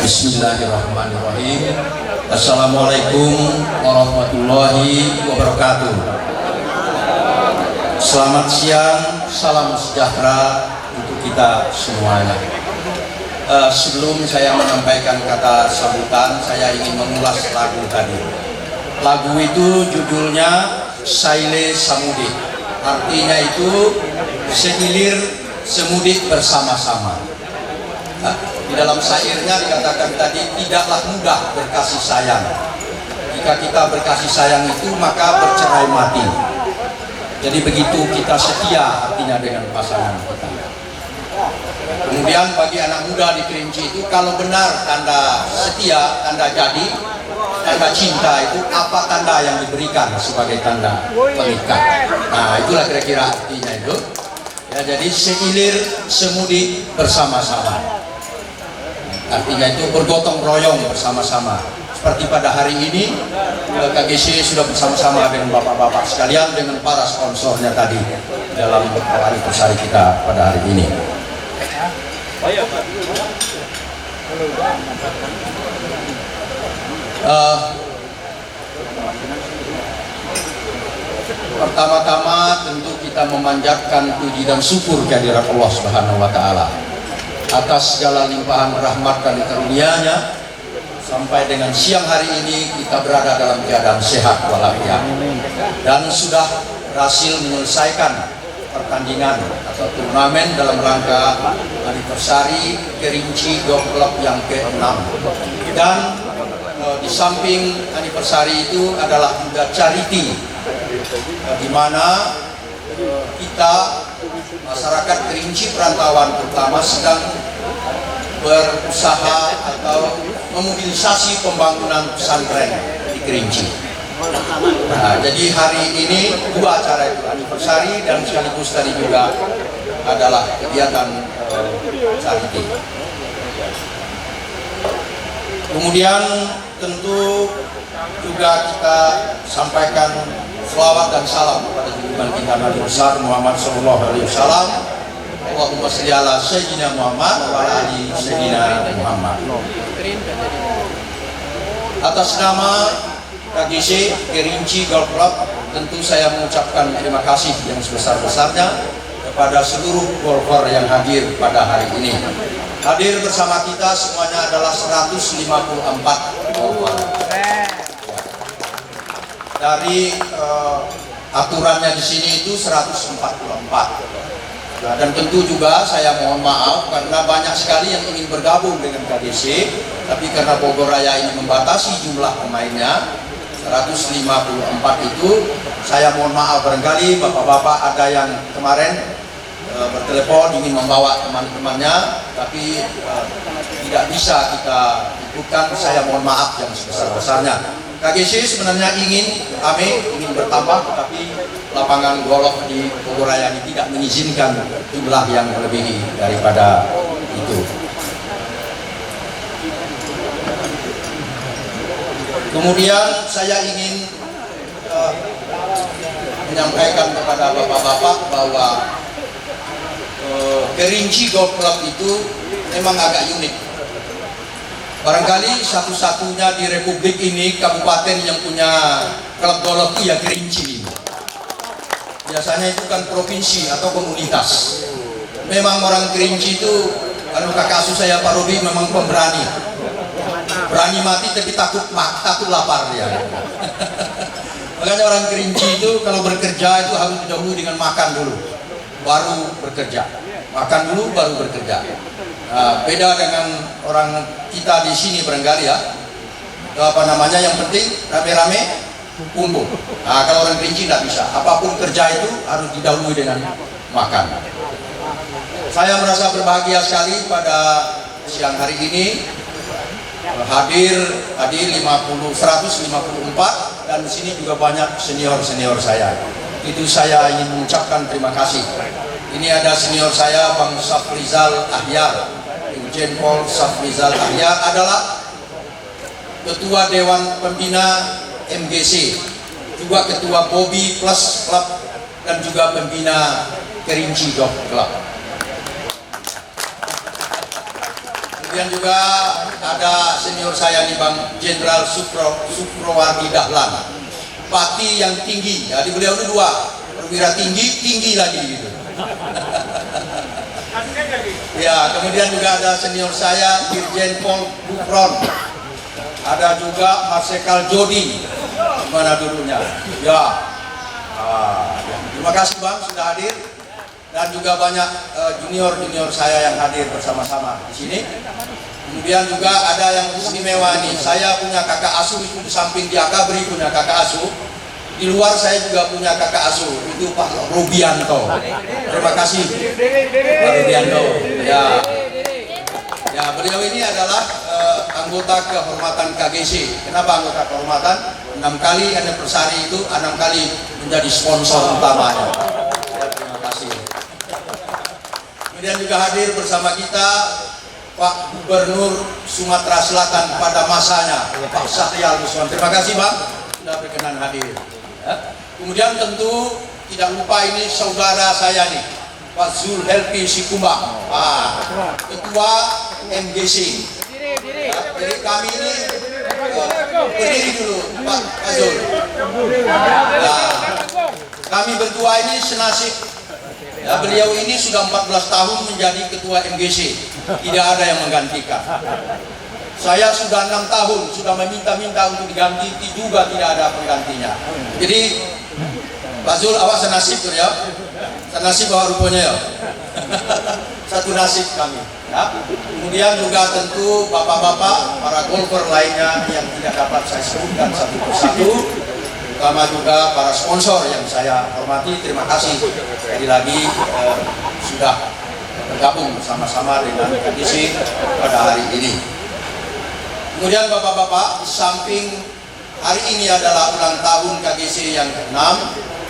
Bismillahirrahmanirrahim. Assalamualaikum warahmatullahi wabarakatuh. Selamat siang, salam sejahtera untuk kita semuanya. Sebelum saya menyampaikan kata sambutan, saya ingin mengulas lagu tadi. Lagu itu judulnya Saile Samudik. Artinya itu sehilir semudik bersama-sama. Di dalam syairnya dikatakan tadi, tidaklah mudah berkasih sayang. Jika kita berkasih sayang itu maka bercerai mati. Jadi begitu kita setia artinya dengan pasangan kita. Kemudian bagi anak muda di Kerinci itu, kalau benar tanda setia, tanda jadi, tanda cinta itu apa tanda yang diberikan sebagai tanda pengikat. Nah itulah kira-kira artinya itu. Ya, jadi sehilir semudik bersama-sama. Artinya itu bergotong royong bersama-sama. Seperti pada hari ini KGC sudah bersama-sama dengan bapak-bapak sekalian, dengan para sponsornya tadi dalam anniversary kita pada hari ini. Pertama-tama tentu kita memanjatkan puji dan syukur kehadirat Allah Subhanahu wa taala atas segala limpahan rahmat dan karunia-Nya sampai dengan siang hari ini kita berada dalam keadaan sehat walafiat dan sudah berhasil menyelesaikan pertandingan atau turnamen dalam rangka anniversary Kerinci Golf Club yang ke-6. Dan di samping anniversary itu adalah juga charity, di mana kita masyarakat Kerinci perantauan terutama sedang berusaha atau memobilisasi pembangunan pesantren di Kerinci. Nah, jadi hari ini dua acara itu, anniversary dan sekaligus tadi juga adalah kegiatan charity. Kemudian tentu juga kita sampaikan selawat dan salam kepada junjungan kita Nabi besar Muhammad sallallahu alaihi wasallam. Allahumma shalli ala sayyidina Muhammad wa ala ali sayyidina Muhammad. Atas nama KGC Kerinci Golf Club, tentu saya mengucapkan terima kasih yang sebesar-besarnya kepada seluruh golfer yang hadir pada hari ini. Hadir bersama kita semuanya adalah 154 golfer. Dari aturannya di sini itu 144. Nah, dan tentu juga saya mohon maaf karena banyak sekali yang ingin bergabung dengan KGC, tapi karena Bogor Raya ini membatasi jumlah pemainnya 154 itu, saya mohon maaf barangkali bapak-bapak ada yang kemarin bertelepon ingin membawa teman-temannya, tapi tidak bisa kita ikutkan. Saya mohon maaf yang sebesar-besarnya. KGC sebenarnya ingin bertambah, tetapi lapangan golf di Bogor Raya ini tidak mengizinkan jumlah yang melebihi daripada itu. Kemudian saya ingin menyampaikan kepada bapak-bapak bahwa Kerinci Golf Club itu memang agak unik. Barangkali satu-satunya di Republik ini kabupaten yang punya klub golf ya Kerinci. Biasanya itu kan provinsi atau komunitas. Memang orang Kerinci itu, kakak asuh saya Pak Robi memang pemberani. Berani mati tapi takut lapar ya. Makanya orang Kerinci itu kalau bekerja itu harus didahului dengan makan dulu, baru bekerja. Makan dulu baru bekerja. Nah, beda dengan orang kita di sini barangkali ya. Yang penting rame-rame kumpul. Nah, kalau orang Kerinci tidak bisa. Apapun kerja itu harus didahului dengan makan. Saya merasa berbahagia sekali pada siang hari ini hadir 154 dan di sini juga banyak senior-senior saya. Itu saya ingin mengucapkan terima kasih. Ini ada senior saya Bang Safrizal Ahyar, Irjen Pol Safrizal Ahyar adalah Ketua Dewan Pembina MGC, juga Ketua Bobby Plus Club dan juga Pembina Kerinci Golf Club. Kemudian juga ada senior saya nih Bang Jenderal Suprowardi Dahlan, Pati yang tinggi. Jadi beliau itu dua, perwira tinggi lagi gitu. Ya, kemudian juga ada senior saya Irjen Pol Gufron. Ada juga Marsekal Jodi. Mana dulunya? Ya. Terima kasih Bang sudah hadir, dan juga banyak junior saya yang hadir bersama-sama di sini. Kemudian juga ada yang istimewa nih. Saya punya kakak asuh itu di samping dia Kabri punya kakak asuh. Di luar saya juga punya kakak asuh, itu Pak Rubianto. Terima kasih Pak Rubianto. Ya, beliau ini adalah anggota kehormatan KGC. Kenapa anggota kehormatan? 6 kali anniversary itu 6 kali menjadi sponsor utamanya. Ya, terima kasih. Kemudian juga hadir bersama kita Pak Gubernur Sumatera Selatan pada masanya, Pak Syahrial Nuswan. Terima kasih Bang sudah berkenan hadir. Ya. Kemudian tentu tidak lupa ini saudara saya nih, Pak Zulhelpi Sikumbang, Ketua MGC. Ya, jadi kami ini berdiri dulu Pak Zul. Nah, kami berdua ini senasib. Ya, beliau ini sudah 14 tahun menjadi ketua MGC, tidak ada yang menggantikan. Saya sudah 6 tahun, sudah meminta-minta untuk diganti, juga tidak ada penggantinya. Jadi Pak Zul, awak senasib tuh ya, senasib awak rupanya ya. Satu nasib kami. Ya. Kemudian juga tentu bapak-bapak, para golfer lainnya yang tidak dapat saya sebutkan satu persatu, terutama juga para sponsor yang saya hormati. Terima kasih sekali lagi sudah bergabung bersama-sama dengan KGC pada hari ini. Kemudian bapak-bapak, di samping hari ini adalah ulang tahun KGC yang ke-6,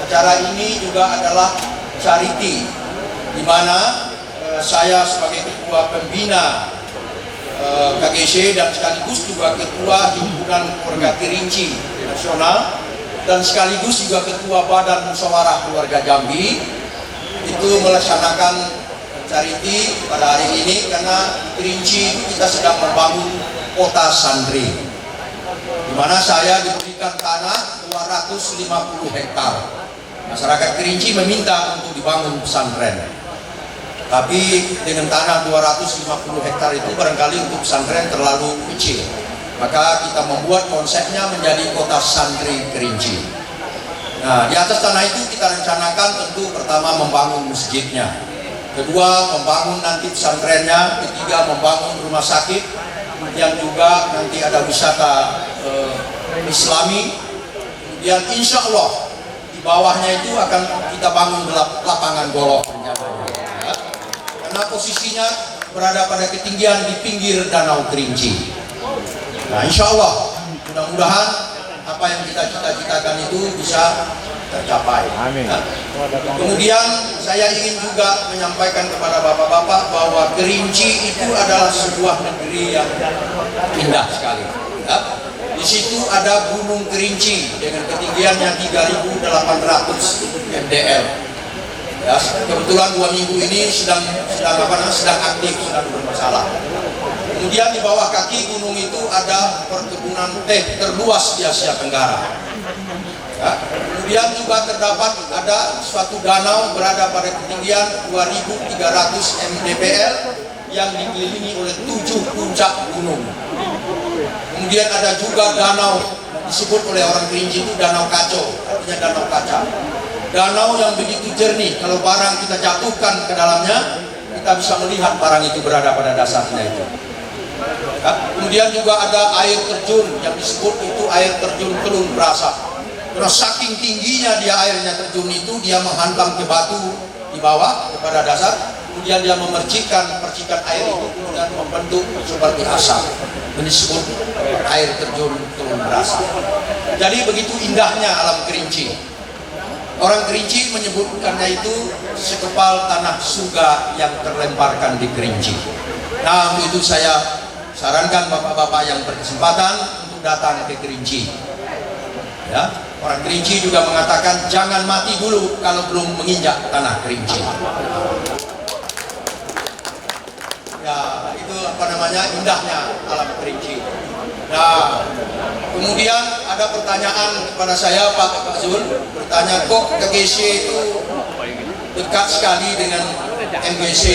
acara ini juga adalah charity, di mana saya sebagai ketua pembina KGC dan sekaligus juga ketua himpunan keluarga Kerinci nasional dan sekaligus juga ketua Badan Musyawarah Keluarga Jambi, itu melaksanakan charity pada hari ini karena di Kerinci kita sedang membangun kota santri, di mana saya diberikan tanah 250 hektar. Masyarakat Kerinci meminta untuk dibangun pesantren, tapi dengan tanah 250 hektar itu barangkali untuk pesantren terlalu kecil, maka kita membuat konsepnya menjadi kota santri Kerinci. Nah, di atas tanah itu kita rencanakan tentu pertama membangun masjidnya, kedua membangun nanti pesantrennya, ketiga membangun rumah sakit, kemudian juga nanti ada wisata Islami, kemudian insya Allah di bawahnya itu akan kita bangun lapangan golf rencananya, ya. Karena posisinya berada pada ketinggian di pinggir Danau Kerinci. Nah, insya Allah mudah-mudahan apa yang kita cita-citakan itu bisa tercapai. Amin. Nah, kemudian saya ingin juga menyampaikan kepada bapak-bapak bahwa Kerinci itu adalah sebuah negeri yang indah sekali. Ya. Di situ ada Gunung Kerinci dengan ketinggiannya 3.800 mdl. Ya, kebetulan 2 minggu ini sedang aktif, sedang bermasalah. Kemudian di bawah kaki gunung itu ada perkebunan teh terluas di Asia Tenggara. Ya. Kemudian juga terdapat ada suatu danau berada pada ketinggian 2.300 mdpl yang dikelilingi oleh 7 puncak gunung. Kemudian ada juga danau disebut oleh orang Kerinci itu Danau Kacau, artinya danau kaca. Danau yang begitu jernih, kalau barang kita jatuhkan ke dalamnya, kita bisa melihat barang itu berada pada dasarnya itu. Ya. Kemudian juga ada air terjun yang disebut itu air terjun Telun Brasa. Terus saking tingginya dia airnya terjun itu, dia menghantam ke batu di bawah kepada dasar, kemudian dia memercikan percikan air itu kemudian membentuk seperti asap. Ini disebut air terjun Telun Brasa. Jadi begitu indahnya alam Kerinci. Orang Kerinci menyebutkannya itu sekepal tanah surga yang terlemparkan di Kerinci. Nah, untuk itu saya sarankan bapak-bapak yang berkesempatan untuk datang ke Kerinci. Ya, orang Kerinci juga mengatakan jangan mati dulu kalau belum menginjak tanah Kerinci. Ya, itu apa namanya, indahnya alam Kerinci. Nah, kemudian ada pertanyaan kepada saya, Pak Zul, bertanya kok KGC itu dekat sekali dengan MGC.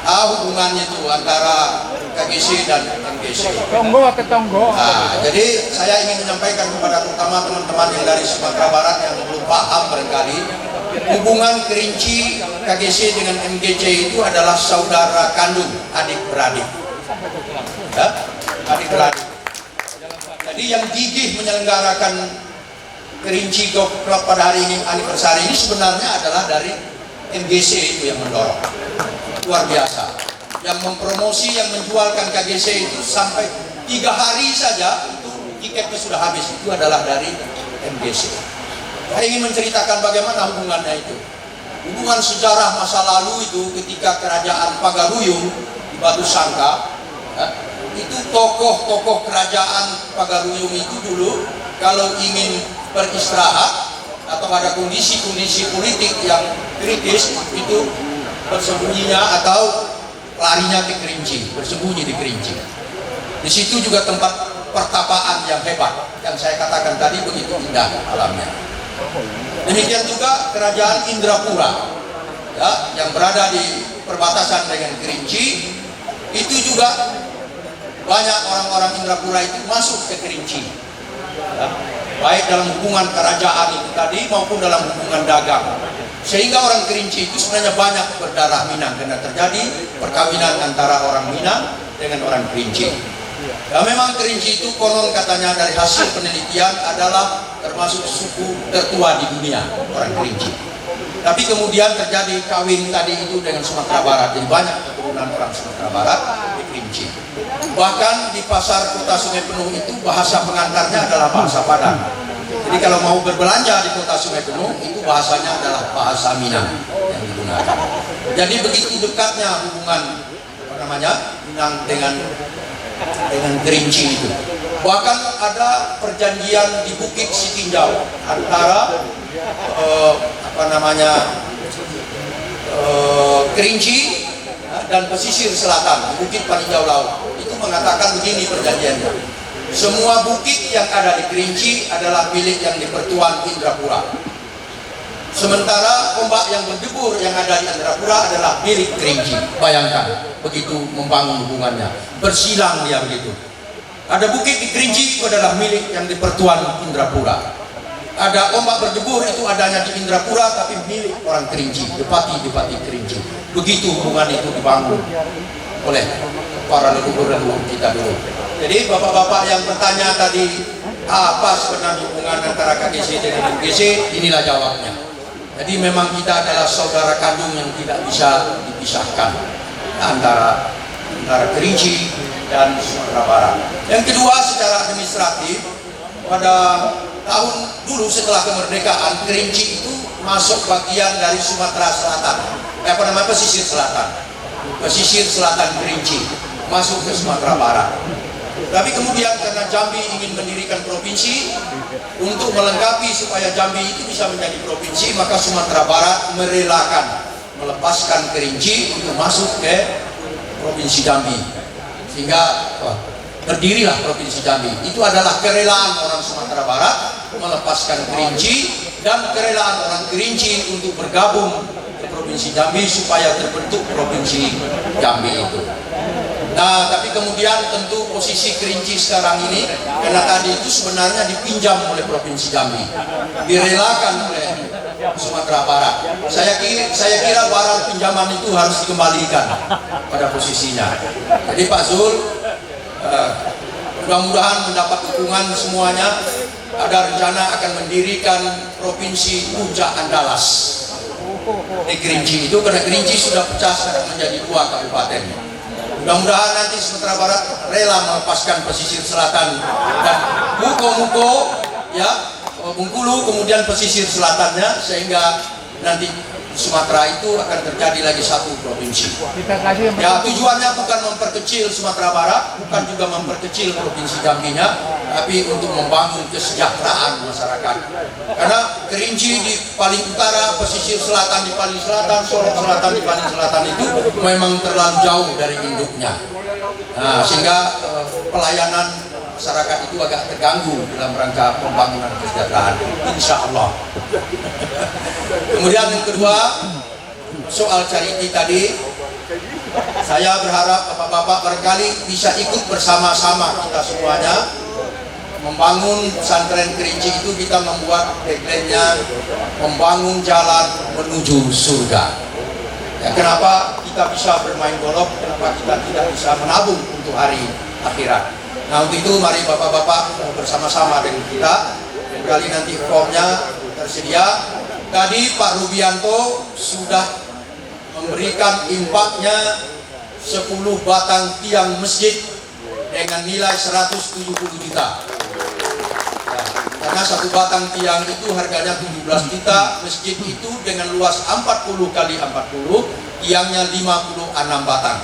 Hubungannya itu antara KGC dan MGC. Tonggo atau tonggo? Nah, jadi saya ingin menyampaikan kepada terutama teman-teman yang dari Sumatera Barat yang belum paham barangkali, hubungan Kerinci KGC dengan MGC itu adalah saudara kandung, adik beradik. Ya? Adik beradik. Jadi yang gigih menyelenggarakan Kerinci Golf Club pada hari ini, anniversary ini, sebenarnya adalah dari MGC itu yang mendorong. Luar biasa. Yang mempromosi, yang menjualkan KGC itu sampai 3 hari saja itu tiketnya sudah habis, itu adalah dari MGC. Saya ingin menceritakan bagaimana hubungannya itu. Hubungan sejarah masa lalu itu ketika kerajaan Pagaruyung di Batu Sangka, ya, itu tokoh-tokoh kerajaan Pagaruyung itu dulu kalau ingin beristirahat atau ada kondisi-kondisi politik yang kritis itu bersembunyinya atau larinya ke Kerinci, bersembunyi di Kerinci. Di situ juga tempat pertapaan yang hebat, yang saya katakan tadi begitu indah alamnya. Demikian juga kerajaan Indrapura, ya, yang berada di perbatasan dengan Kerinci, itu juga banyak orang-orang Indrapura itu masuk ke Kerinci, ya, baik dalam hubungan kerajaan itu tadi maupun dalam hubungan dagang. Sehingga orang Kerinci itu sebenarnya banyak berdarah Minang karena terjadi perkawinan antara orang Minang dengan orang Kerinci. Ya, memang Kerinci itu konon katanya dari hasil penelitian adalah termasuk suku tertua di dunia, orang Kerinci. Tapi kemudian terjadi kawin tadi itu dengan Sumatera Barat, jadi banyak keturunan orang Sumatera Barat di Kerinci. Bahkan di pasar kota Sungai Penuh itu bahasa pengantarnya adalah bahasa Padang. Jadi kalau mau berbelanja di kota Sungai Penuh itu bahasanya adalah bahasa Minang yang digunakan. Jadi begitu dekatnya hubungan apa namanya Minang dengan Kerinci itu. Bahkan ada perjanjian di Bukit Sitinjau antara Kerinci dan pesisir selatan, Bukit Paninjau Laut. Itu mengatakan begini perjanjiannya. Semua bukit yang ada di Kerinci adalah milik yang di Pertuan Indrapura. Sementara ombak yang berdebur yang ada di Indrapura adalah milik Kerinci. Bayangkan, begitu membangun hubungannya. Bersilang dia begitu. Ada bukit di Kerinci itu adalah milik yang di Pertuan Indrapura. Ada ombak berdebur itu adanya di Indrapura tapi milik orang Kerinci, Depati Kerinci. Begitu hubungan itu dibangun oleh para leluhur-leluhur kita dulu. Jadi bapak-bapak yang bertanya tadi apa sebenarnya hubungan antara KGC dengan MGC, inilah jawabnya. Jadi memang kita adalah saudara kandung yang tidak bisa dipisahkan antara Kerinci dan Sumatera Barat. Yang kedua, secara administratif pada tahun dulu setelah kemerdekaan, Kerinci itu masuk bagian dari Sumatera Selatan, pesisir selatan Kerinci masuk ke Sumatera Barat. Tapi kemudian karena Jambi ingin mendirikan provinsi, untuk melengkapi supaya Jambi itu bisa menjadi provinsi, maka Sumatera Barat melepaskan Kerinci untuk masuk ke provinsi Jambi, sehingga berdirilah provinsi Jambi. Itu adalah kerelaan orang Sumatera Barat melepaskan Kerinci dan kerelaan orang Kerinci untuk bergabung ke provinsi Jambi supaya terbentuk provinsi Jambi itu. Nah, tapi kemudian tentu posisi Kerinci sekarang ini, karena tadi itu sebenarnya dipinjam oleh provinsi Jambi, direlakan oleh Sumatera Barat. Saya kira barang pinjaman itu harus dikembalikan pada posisinya. Jadi Pak Zul, mudah-mudahan mendapat dukungan semuanya. Ada rencana akan mendirikan provinsi Puncak Andalas di Kerinci itu, karena Kerinci sudah pecah sekarang menjadi 2 kabupaten. Mudah-mudahan nanti Sumatera Barat rela melepaskan pesisir selatan dan Muko, ya, Bengkulu, kemudian pesisir selatannya, sehingga nanti Sumatera itu akan terjadi lagi satu provinsi. Ya, tujuannya bukan memperkecil Sumatera Barat, bukan juga memperkecil provinsi Jambinya, tapi untuk membangun kesejahteraan masyarakat. Karena Kerinci di paling utara, pesisir selatan di paling selatan, Sorong selatan di paling selatan itu memang terlalu jauh dari induknya. Nah, sehingga pelayanan masyarakat itu agak terganggu dalam rangka pembangunan kesejahteraan, insya Allah. Kemudian yang kedua, soal charity tadi, saya berharap bapak-bapak barangkali bisa ikut bersama-sama kita semuanya membangun pesantren Kerinci itu. Kita membuat tagline-nya membangun jalan menuju surga. Ya, kenapa kita bisa bermain golf, kenapa kita tidak bisa menabung untuk hari akhirat. Nah, untuk itu mari bapak-bapak bersama-sama dengan kita. Kali nanti formnya tersedia. Tadi Pak Rubianto sudah memberikan impaknya 10 batang tiang masjid dengan nilai 170 juta. Nah, karena satu batang tiang itu harganya 17 juta, masjid itu dengan luas 40 kali 40, tiangnya 56 batang.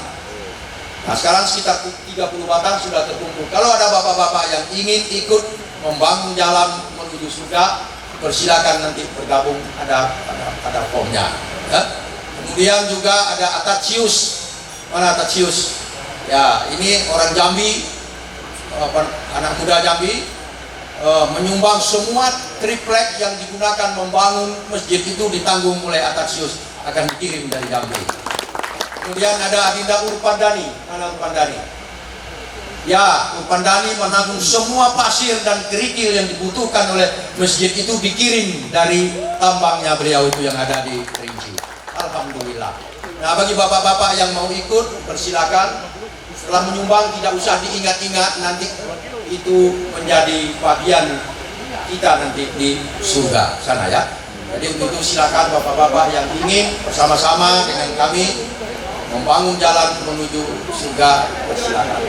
Nah, sekarang sekitar 30 batang sudah terkumpul. Kalau ada bapak-bapak yang ingin ikut membangun jalan menuju surga, persilakan nanti bergabung, ada formnya. Ya. Kemudian juga ada Atacius. Mana Atacius? Ya, ini orang Jambi, anak muda Jambi, menyumbang semua triplek yang digunakan membangun masjid itu ditanggung oleh Atacius, akan dikirim dari Jambi. Kemudian ada Adinda Urpandani. Mana Urpandani? Ya, Urpandani menanggung semua pasir dan kerikil yang dibutuhkan oleh masjid itu dikirim dari tambangnya beliau itu yang ada di Kerinci. Alhamdulillah. Nah, bagi bapak-bapak yang mau ikut, persilakan. Setelah menyumbang tidak usah diingat-ingat, nanti itu menjadi bagian kita nanti di surga sana ya. Jadi untuk itu silakan bapak-bapak yang ingin bersama-sama dengan kami membangun jalan menuju surga, persilakan.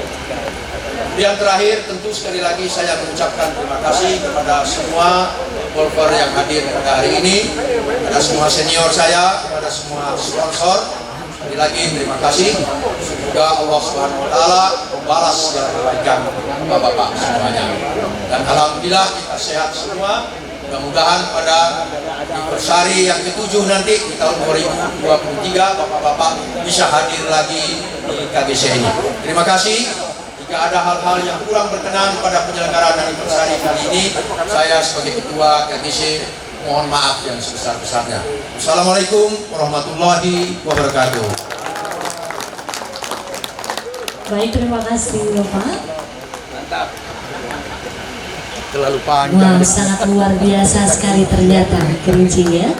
Kemudian terakhir, tentu sekali lagi saya mengucapkan terima kasih kepada semua golfer yang hadir pada hari ini, kepada semua senior saya, kepada semua sponsor. Sekali lagi terima kasih. Semoga Allah Subhanahu wa taala membalas segala kebaikan bapak-bapak semuanya. Dan alhamdulillah kita sehat semua. Mudah-mudahan pada anniversary yang ke-7 nanti di tahun 2023 bapak-bapak bisa hadir lagi di KGC ini. Terima kasih. Jika ada hal-hal yang kurang berkenan pada penyelenggaraan anniversary kali ini, saya sebagai ketua KGC mohon maaf yang sebesar-besarnya. Assalamualaikum warahmatullahi wabarakatuh. Baik, terima kasih Bapak. Mantap. Terlalu panjang. Wow, sangat luar biasa sekali ternyata Kerinci ya.